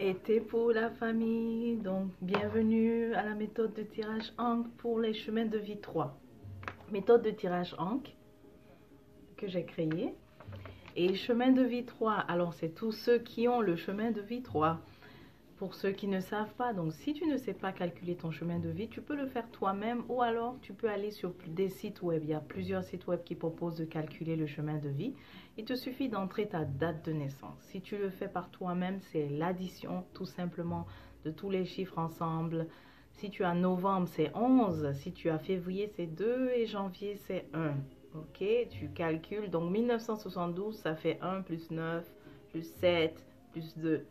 Été pour la famille, donc bienvenue à la méthode de tirage Ankh pour les chemins de vie 3. Méthode de tirage Ankh que j'ai créée. Et chemin de vie 3, alors c'est tous ceux qui ont le chemin de vie 3. Pour ceux qui ne savent pas, donc si tu ne sais pas calculer ton chemin de vie, tu peux le faire toi-même ou alors tu peux aller sur des sites web. Il y a plusieurs sites web qui proposent de calculer le chemin de vie. Il te suffit d'entrer ta date de naissance. Si tu le fais par toi-même, c'est l'addition tout simplement de tous les chiffres ensemble. Si tu as novembre, c'est 11. Si tu as février, c'est 2 et janvier, c'est 1. Ok, tu calcules. Donc 1972, ça fait 1 plus 9 plus 7 plus 2.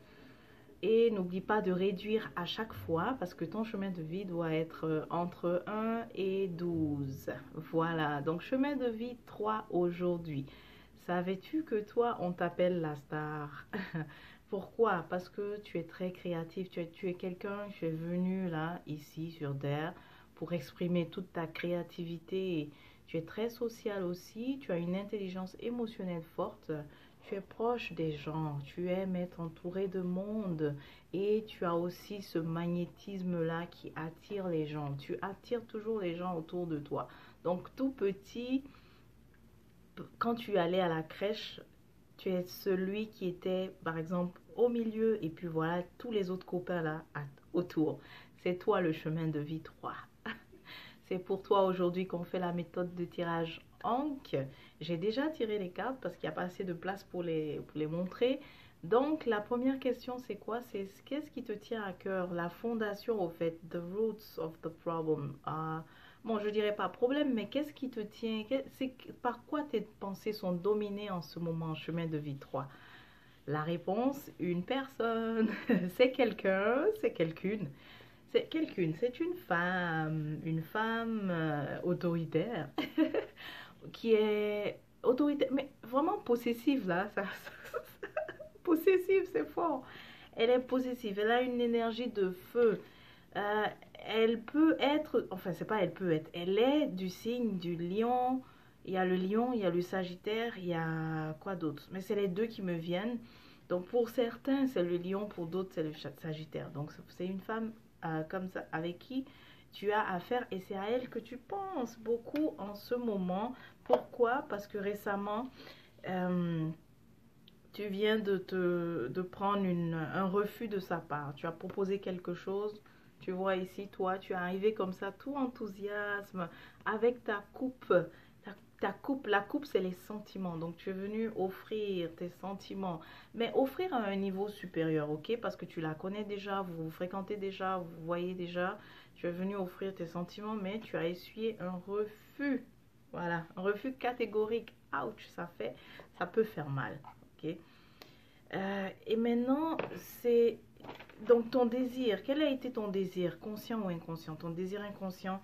Et n'oublie pas de réduire à chaque fois parce que ton chemin de vie doit être entre 1 et 12. Voilà, donc chemin de vie 3 aujourd'hui. Savais-tu que toi, on t'appelle la star? Pourquoi? Parce que tu es très créatif, tu es quelqu'un, tu es venu là, ici sur Terre, pour exprimer toute ta créativité. Tu es très social aussi, tu as une intelligence émotionnelle forte. Tu es proche des gens, tu aimes être entouré de monde et tu as aussi ce magnétisme-là qui attire les gens. Tu attires toujours les gens autour de toi. Donc tout petit, quand tu allais à la crèche, tu es celui qui était par exemple au milieu et puis voilà tous les autres copains là autour. C'est toi le chemin de vie 3. C'est pour toi aujourd'hui qu'on fait la méthode de tirage Ankh. J'ai déjà tiré les cartes parce qu'il n'y a pas assez de place pour les montrer. Donc, la première question, c'est quoi? C'est qu'est-ce qui te tient à cœur? La fondation, au fait, the roots of the problem. Bon, je dirais pas problème, mais qu'est-ce qui te tient? Par quoi tes pensées sont dominées en ce moment, chemin de vie 3? La réponse, une personne. C'est quelqu'un, c'est quelqu'une. C'est quelqu'une, c'est une femme autoritaire, qui est autoritaire, mais vraiment possessive là, possessive c'est fort. Elle est possessive, elle a une énergie de feu. Euh, Elle peut être, enfin c'est pas elle peut être, elle est du signe du lion. Il y a le lion, il y a le sagittaire, il y a quoi d'autre? Mais c'est les deux qui me viennent. Donc pour certains c'est le lion, pour d'autres c'est le sagittaire. Donc c'est une femme comme ça avec qui tu as affaire et c'est à elle que tu penses beaucoup en ce moment. Pourquoi? Parce que récemment, euh, tu viens de prendre un refus de sa part. Tu as proposé quelque chose. Tu vois ici, toi, tu es arrivé comme ça, tout enthousiasme, avec ta coupe. Ta coupe, la coupe, c'est les sentiments. Donc, tu es venu offrir tes sentiments, mais offrir à un niveau supérieur, ok? Parce que tu la connais déjà, vous vous fréquentez déjà, vous vous voyez déjà. Tu es venu offrir tes sentiments, mais tu as essuyé un refus. Voilà, un refus catégorique. Ouch, ça peut faire mal, ok? Et maintenant, c'est donc ton désir. Quel a été ton désir, conscient ou inconscient? Ton désir inconscient,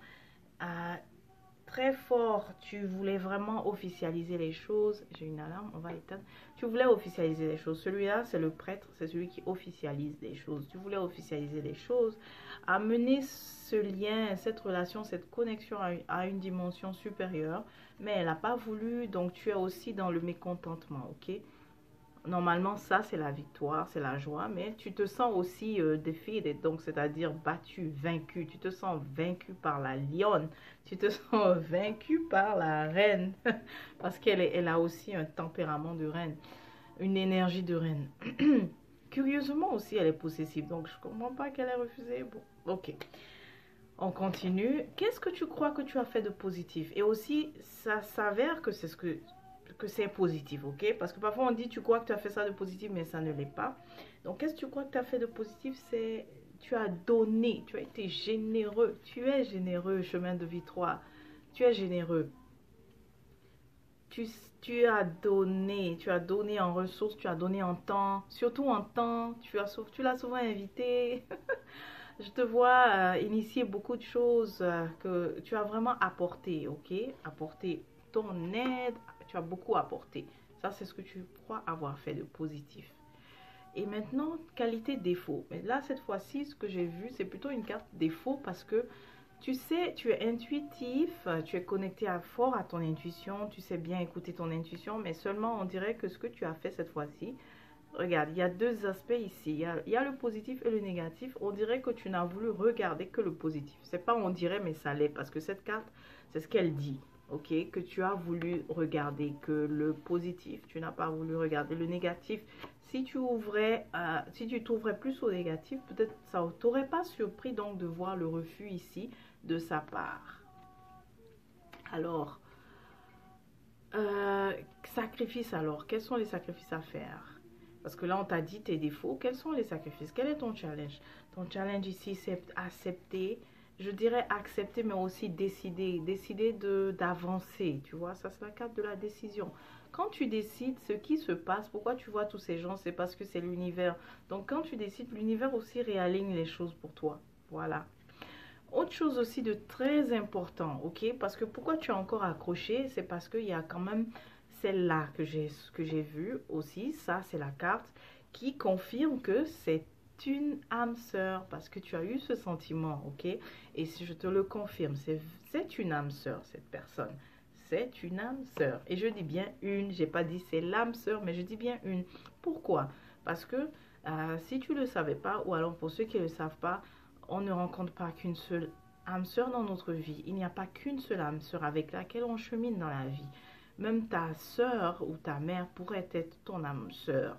très fort, tu voulais vraiment officialiser les choses. J'ai une alarme, on va éteindre. Tu voulais officialiser les choses. Celui-là, c'est le prêtre, c'est celui qui officialise les choses. Tu voulais officialiser les choses, amener ce lien, cette relation, cette connexion à une dimension supérieure, mais elle n'a pas voulu, donc tu es aussi dans le mécontentement, ok? Normalement, ça, c'est la victoire, c'est la joie, mais tu te sens aussi defeated, donc c'est-à-dire battu, vaincu. Tu te sens vaincu par la lionne, tu te sens vaincu par la reine, parce elle a aussi un tempérament de reine, une énergie de reine. Curieusement aussi, elle est possessive, donc je ne comprends pas qu'elle ait refusé. Bon, ok. On continue. Qu'est-ce que tu crois que tu as fait de positif? Et aussi, ça s'avère que c'est positif, ok? Parce que parfois on dit tu crois que tu as fait ça de positif, mais ça ne l'est pas. Donc, qu'est-ce que tu crois que tu as fait de positif? C'est tu as donné, tu as été généreux. Tu es généreux, chemin de vie 3. Tu es généreux. Tu, tu as donné en ressources, tu as donné en temps, surtout en temps. Tu l'as souvent invité. Je te vois initier beaucoup de choses que tu as vraiment apporté, ok? Apporter ton aide, tu as beaucoup apporté. Ça, c'est ce que tu crois avoir fait de positif. Et maintenant, qualité défaut. Mais là, cette fois-ci, ce que j'ai vu, c'est plutôt une carte défaut parce que tu sais, tu es intuitif, tu es connecté fort à ton intuition, tu sais bien écouter ton intuition, mais seulement on dirait que ce que tu as fait cette fois-ci, Regarde, il y a deux aspects ici. Il y a le positif et le négatif. On dirait que tu n'as voulu regarder que le positif. C'est pas on dirait, mais ça l'est. Parce que cette carte, c'est ce qu'elle dit. Ok? Que tu as voulu regarder que le positif. Tu n'as pas voulu regarder le négatif. Si tu ouvrais, si tu t'ouvrais plus au négatif, peut-être ça t'aurait pas surpris donc de voir le refus ici de sa part. Alors, sacrifice alors. Quels sont les sacrifices à faire? Parce que là, on t'a dit tes défauts. Quels sont les sacrifices? Quel est ton challenge? Ton challenge ici, c'est accepter. Je dirais accepter, mais aussi décider. Décider d'avancer. Tu vois, ça, c'est la carte de la décision. Quand tu décides ce qui se passe, pourquoi tu vois tous ces gens, c'est parce que c'est l'univers. Donc, quand tu décides, l'univers aussi réaligne les choses pour toi. Voilà. Autre chose aussi de très important, ok? Parce que pourquoi tu es encore accroché, c'est parce qu'il y a quand même celle-là que j'ai vue aussi. Ça, c'est la carte qui confirme que c'est une âme sœur parce que tu as eu ce sentiment, ok? Et si je te le confirme, c'est une âme sœur, cette personne. C'est une âme sœur. Et je dis bien une, j'ai pas dit c'est l'âme sœur, mais je dis bien une. Pourquoi? Parce que si tu ne le savais pas, ou alors pour ceux qui ne le savent pas, on ne rencontre pas qu'une seule âme sœur dans notre vie. Il n'y a pas qu'une seule âme sœur avec laquelle on chemine dans la vie. Même ta sœur ou ta mère pourrait être ton âme sœur.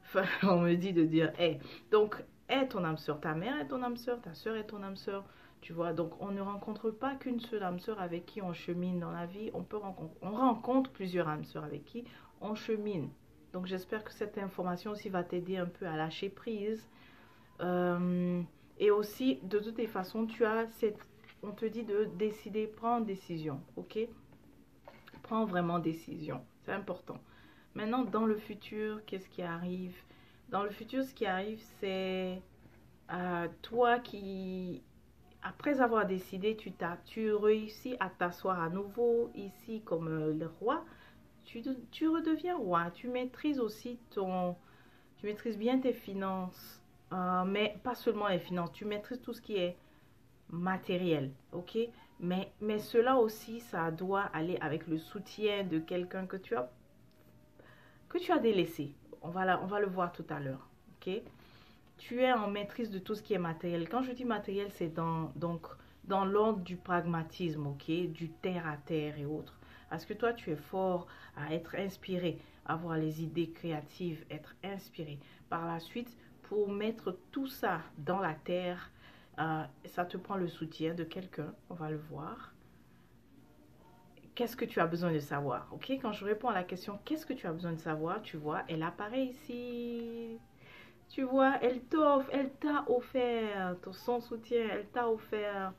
Enfin, on me dit de dire, hey. Donc, est ton âme sœur. Ta mère est ton âme sœur, ta sœur est ton âme sœur. Tu vois, donc on ne rencontre pas qu'une seule âme sœur avec qui on chemine dans la vie. On rencontre plusieurs âmes sœurs avec qui on chemine. Donc, j'espère que cette information aussi va t'aider un peu à lâcher prise. Et aussi, de toutes les façons, on te dit de décider, prends décision, ok? Prends vraiment décision, c'est important. Maintenant, dans le futur, qu'est-ce qui arrive? Dans le futur, ce qui arrive, c'est toi qui, après avoir décidé, tu réussis à t'asseoir à nouveau ici comme le roi. Tu redeviens roi. Tu maîtrises aussi tu maîtrises bien tes finances. Mais pas seulement les finances, tu maîtrises tout ce qui est matériel, ok? Mais cela aussi, ça doit aller avec le soutien de quelqu'un que tu as délaissé. On va le voir tout à l'heure, ok? Tu es en maîtrise de tout ce qui est matériel. Quand je dis matériel, c'est donc dans l'ordre du pragmatisme, ok? Du terre à terre et autres. Parce que toi, tu es fort à être inspiré, avoir les idées créatives, être inspiré. Par la suite, pour mettre tout ça dans la terre, ça te prend le soutien de quelqu'un, on va le voir. Qu'est-ce que tu as besoin de savoir, ok? Quand je réponds à la question, qu'est-ce que tu as besoin de savoir, tu vois, elle apparaît ici. Tu vois, elle t'a offert son soutien, elle t'a offert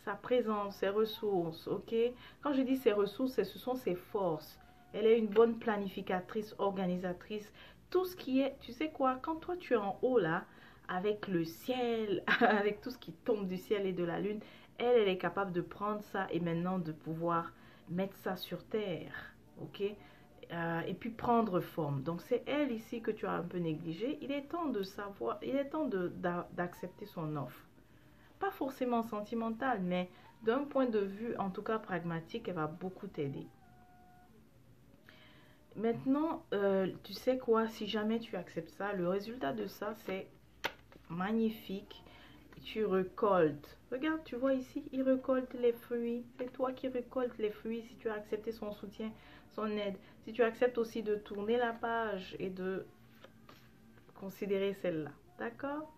sa présence, ses ressources, ok? Quand je dis ses ressources, ce sont ses forces. Elle est une bonne planificatrice, organisatrice. Tout ce qui est, tu sais quoi, quand toi tu es en haut là, avec le ciel, avec tout ce qui tombe du ciel et de la lune, elle est capable de prendre ça et maintenant de pouvoir mettre ça sur terre, ok? Et puis prendre forme. Donc c'est elle ici que tu as un peu négligée. Il est temps de savoir, il est temps d'accepter son offre. Pas forcément sentimentale, mais d'un point de vue en tout cas pragmatique, elle va beaucoup t'aider. Maintenant, tu sais quoi, si jamais tu acceptes ça, le résultat de ça, c'est magnifique. Tu récoltes. Regarde, tu vois ici, il récolte les fruits. C'est toi qui récoltes les fruits si tu as accepté son soutien, son aide. Si tu acceptes aussi de tourner la page et de considérer celle-là. D'accord?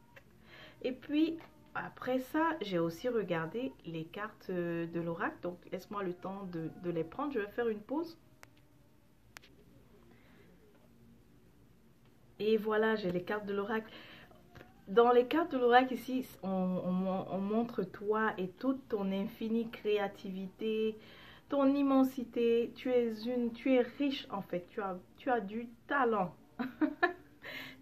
Et puis, après ça, j'ai aussi regardé les cartes de l'oracle. Donc, laisse-moi le temps de les prendre. Je vais faire une pause. Et voilà, j'ai les cartes de l'oracle. Dans les cartes de l'oracle ici, on montre toi et toute ton infinie créativité, ton immensité. Tu es riche en fait. Tu as du talent.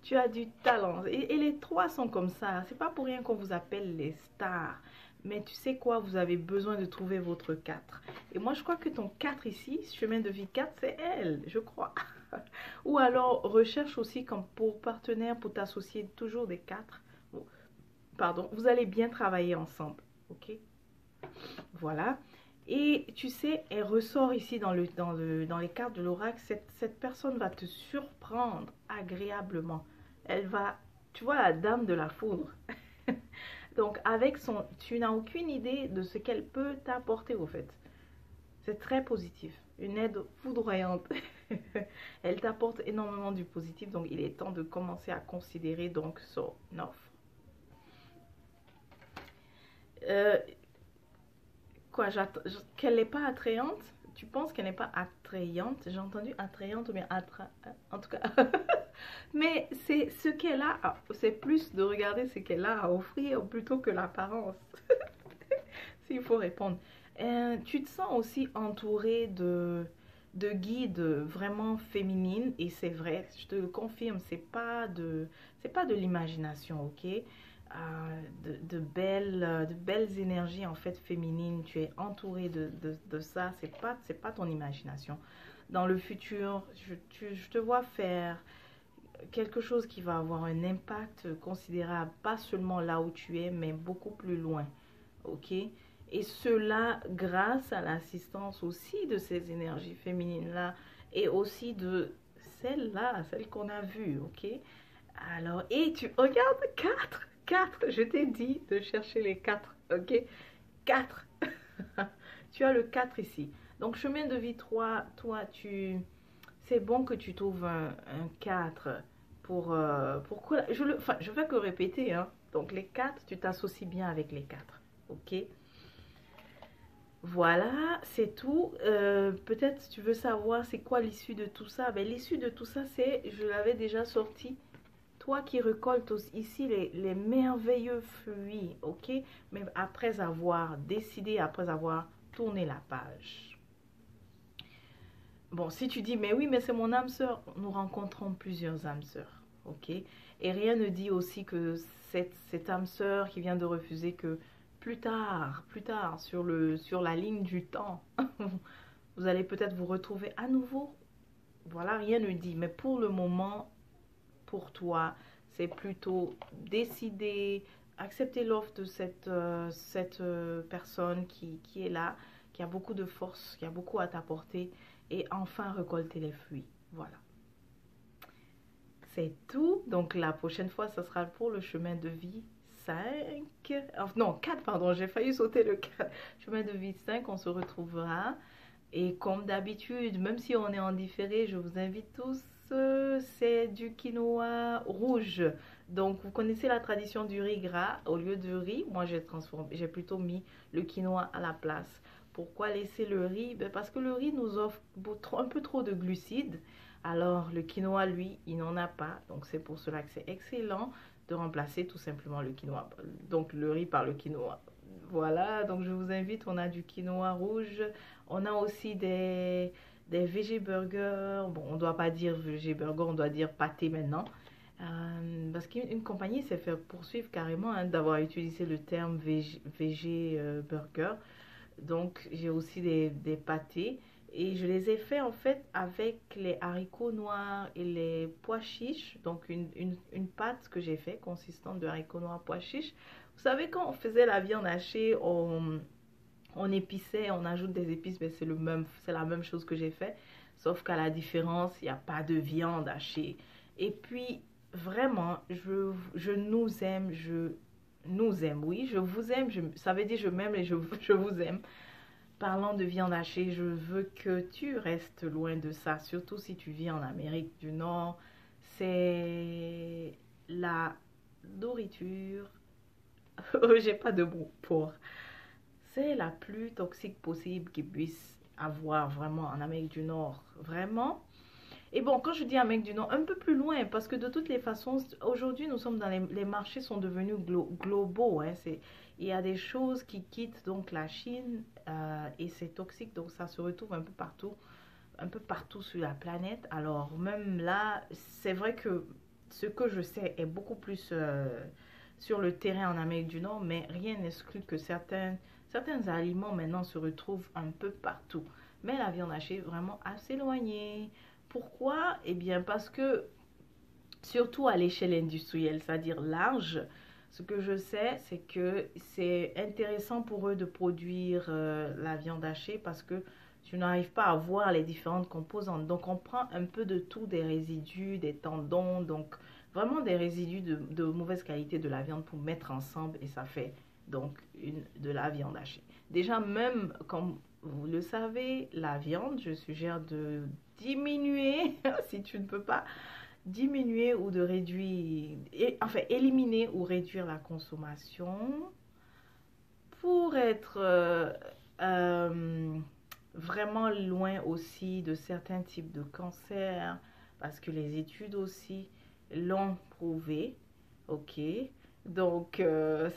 Tu as du talent. Et les trois sont comme ça. C'est pas pour rien qu'on vous appelle les stars. Mais tu sais quoi, vous avez besoin de trouver votre 4. Et moi, je crois que ton 4 ici, chemin de vie 4, c'est elle, je crois. Ou alors, recherche aussi comme pour partenaire, pour t'associer toujours des 4. Pardon, vous allez bien travailler ensemble. Ok? Voilà. Et tu sais, elle ressort ici dans les cartes de l'oracle, cette personne va te surprendre agréablement. Elle va, tu vois, la dame de la foudre. Donc avec son, tu n'as aucune idée de ce qu'elle peut t'apporter au fait. C'est très positif, une aide foudroyante. Elle t'apporte énormément du positif, donc il est temps de commencer à considérer donc son offre. Euh, Quoi, qu'elle n'est pas attrayante? Tu penses qu'elle n'est pas attrayante? J'ai entendu attrayante ou bien en tout cas. Mais c'est ce qu'elle a, c'est plus de regarder ce qu'elle a à offrir plutôt que l'apparence. S'il faut répondre. Tu te sens aussi entouré de guides vraiment féminines et c'est vrai, je te le confirme, c'est pas de l'imagination, ok? De belles énergies en fait féminines. Tu es entouré de ça. C'est pas ton imagination. Dans le futur, je te vois faire quelque chose qui va avoir un impact considérable, pas seulement là où tu es, mais beaucoup plus loin. Ok? Et cela grâce à l'assistance aussi de ces énergies féminines-là et aussi de celle-là, celle qu'on a vue. Ok? Alors, et tu regardes 4, je t'ai dit de chercher les 4, ok? 4. Tu as le 4 ici. Donc, chemin de vie 3, toi, c'est bon que tu trouves un 4 pourquoi enfin, je fais que répéter, hein. Donc, les 4, tu t'associes bien avec les 4, ok? Voilà, c'est tout. Peut-être tu veux savoir c'est quoi l'issue de tout ça. Ben, l'issue de tout ça, c'est, je l'avais déjà sorti, toi qui récoltes ici les merveilleux fruits, ok? Mais après avoir décidé, après avoir tourné la page. Bon, si tu dis, mais oui, mais c'est mon âme sœur, nous rencontrons plusieurs âmes sœurs, ok? Et rien ne dit aussi que cette âme sœur qui vient de refuser que plus tard, sur la ligne du temps, vous allez peut-être vous retrouver à nouveau. Voilà, rien ne dit. Mais pour le moment, pour toi, c'est plutôt décider, accepter l'offre de cette personne qui est là, qui a beaucoup de force, qui a beaucoup à t'apporter et enfin récolter les fruits. Voilà. C'est tout. Donc la prochaine fois, ce sera pour le chemin de vie 5. Non, 4, pardon, j'ai failli sauter le 4. Chemin de vie 5, on se retrouvera. Et comme d'habitude, même si on est en différé, je vous invite tous, c'est du quinoa rouge. Donc, vous connaissez la tradition du riz gras. Au lieu de riz, moi, j'ai plutôt mis le quinoa à la place. Pourquoi laisser le riz? Ben, parce que le riz nous offre un peu trop de glucides. Alors, le quinoa, lui, il n'en a pas. Donc, c'est pour cela que c'est excellent de remplacer tout simplement le quinoa. Donc, le riz par le quinoa. Voilà, donc je vous invite, on a du quinoa rouge, on a aussi des veggie burgers. Bon, on ne doit pas dire veggie burger, on doit dire pâté maintenant. Parce qu'une compagnie s'est fait poursuivre carrément hein, d'avoir utilisé le terme veggie burger. Donc, j'ai aussi des pâtés. Et je les ai faits en fait avec les haricots noirs et les pois chiches. Donc, une pâte que j'ai fait consistante de haricots noirs, pois chiches. Vous savez, quand on faisait la viande hachée, on épissait, on ajoute des épices, mais c'est la même chose que j'ai fait. Sauf qu'à la différence, il n'y a pas de viande hachée. Et puis, vraiment, je nous aime, oui, je vous aime, ça veut dire je m'aime et je vous aime. Parlant de viande hachée, je veux que tu restes loin de ça, surtout si tu vis en Amérique du Nord. C'est la nourriture, j'ai pas de mots pour. C'est la plus toxique possible qu'il puisse avoir vraiment en Amérique du Nord. Vraiment. Et bon, quand je dis Amérique du Nord, un peu plus loin, parce que de toutes les façons, aujourd'hui, nous sommes dans les marchés sont devenus globaux. Hein, il y a des choses qui quittent donc la Chine et c'est toxique, donc ça se retrouve un peu partout sur la planète. Alors même là, c'est vrai que ce que je sais est beaucoup plus sur le terrain en Amérique du Nord, mais rien n'exclut que certains aliments maintenant se retrouvent un peu partout. Mais la viande hachée est vraiment assez éloignée. Pourquoi? Eh bien parce que, surtout à l'échelle industrielle, c'est-à-dire large, Ce que je sais, c'est que c'est intéressant pour eux de produire la viande hachée parce que tu n'arrives pas à voir les différentes composantes. Donc, on prend un peu de tout, des résidus, des tendons, donc vraiment des résidus de mauvaise qualité de la viande pour mettre ensemble et ça fait donc de la viande hachée. Déjà, même comme vous le savez, la viande, je suggère de diminuer, si tu ne peux pas, diminuer ou de réduire, enfin éliminer ou réduire la consommation pour être vraiment loin aussi de certains types de cancers, parce que les études aussi l'ont prouvé, ok? Donc,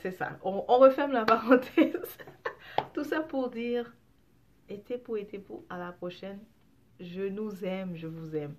c'est ça. On referme la parenthèse. Tout ça pour dire, été pour, à la prochaine. Je nous aime, je vous aime.